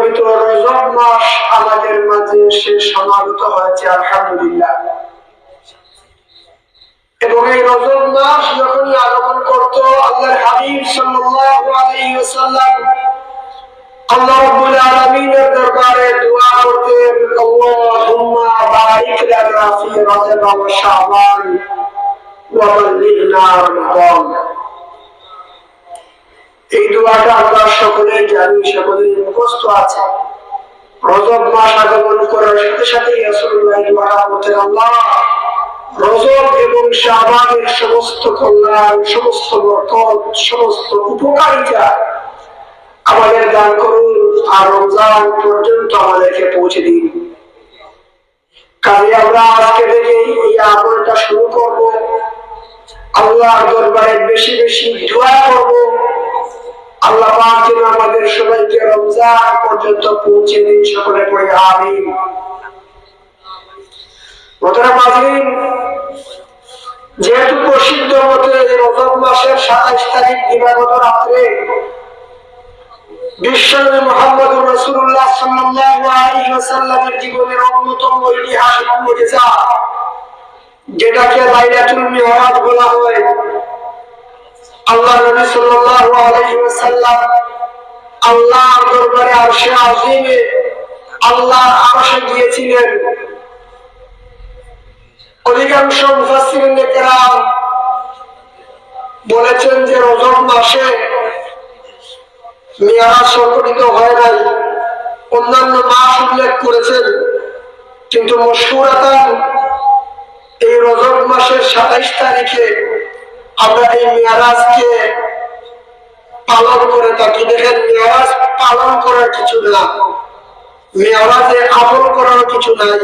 পবিত্র রজব মাস আমাদের মাঝে সে সমাগত হয়েছে, আলহামদুলিল্লাহ। এবং এই রজব মাস যখনই আগমন করত, আল্লাহর হাবিব সাল্লাল্লাহু আলাইহি ওয়াসাল্লাম আল্লাহ রাব্বুল আলামিনের দরবারে দোয়া করতেন, আল্লাহুম্মা বারিক লানা ফি রজব ওয়া শাবান ওয়া বাল্লিগনা রমাদান। এই দোয়াটা আমরা সকলেই জানি, সকলেই মুখস্থ আছে। রজব মাস আগমন করার সাথে সাথে রাসূলুল্লাহ দোয়া করতেন, আল্লাহ রজব এবং শাবানের সমস্ত কল্যাণ, সমস্ত বরকত, সমস্ত উপকারিতা আমাদের দান করুন, আর রমজান পর্যন্ত আমাদেরকে পৌঁছে দিন। কাজে আমরা আজকে থেকে এই আমলটা শুরু করব, আল্লাহর দরবারে বেশি বেশি দোয়া করব, আল্লাহ পাক যেন আমাদের সবাইকে রমজান পর্যন্ত পৌঁছে দিন। সকলে পড়ে আমিন। মোহতারাম হাজিরিন, যেহেতু প্রসিদ্ধ মতে রজব মাসের 27 তারিখ দিবাগত রাত্রে বিশ্বনবী মুহাম্মদুর রাসূলুল্লাহ সাল্লাল্লাহু আলাইহি ওয়াসাল্লামের জীবনের অন্যতম ঐতিহাসিক মুজিজা, যেটাকে লাইলাতুল মিরাজ বলা হয়, আল্লাহ নবী সাল্লাল্লাহু আলাইহি ওয়াসাল্লাম আল্লাহর দরবারে আরশে আজিমে আল্লাহর আরশে গিয়েছিলেন। অধিকাংশ মুফাসসিরিনে কেরাম বলেছেন যে রজব মাসে মিরাজ সংঘটিত হয় নাই, অন্যান্য মাস উল্লেখ করেছেন, কিন্তু মশহুরাতান এই রজব মাসের 27 তারিখে আমরা এই মিরাজকে পালন করে থাকি। দেখেন, মিরাজ পালন করার কিছু না, মিরাজে আমল করার কিছু নাই,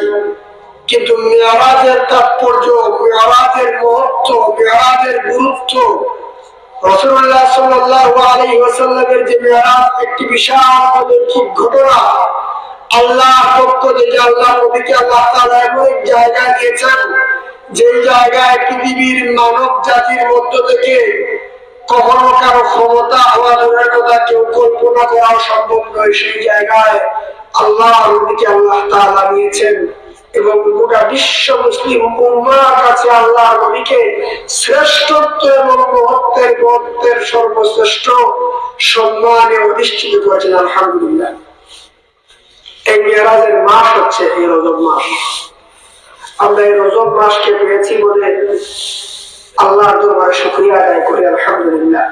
কিন্তু মিরাজের তাৎপর্য, মিরাজের মহত্ব, মিরাজের গুরুত্ব, রাসূলুল্লাহ সাল্লাল্লাহু আলাইহি ওয়াসাল্লামের যে মিরাজ একটি বিশাল অলৌকিক ঘটনা, আল্লাহর পক্ষ থেকে আল্লাহ নবীকে আল্লাহ তাআলা এমন এক জায়গায় দিয়েছেন, যে জায়গায় পৃথিবীর মানব জাতির মধ্য থেকে কখনো কারো ক্ষমতা হওয়া দূরের কথা, কেউ কল্পনা করা সম্ভব নয়, সেই জায়গায় আল্লাহ নবীকে আল্লাহ তাআলা নিয়েছেন। এবং গোটা বিশ্ব মুসলিম উম্মাহর কাছে আল্লাহ নবীকে শ্রেষ্ঠত্ব এবং মহত্বের সর্বশ্রেষ্ঠ সম্মানে অধিষ্ঠিত করেছেন, আলহামদুলিল্লাহ। এই মিরাজের মাস হচ্ছে এই রজব মাস। আমরা এই রজব মাসকে পেয়েছি বলে আল্লাহর দরবারে শুকরিয়া আদায় করি, আলহামদুলিল্লাহ।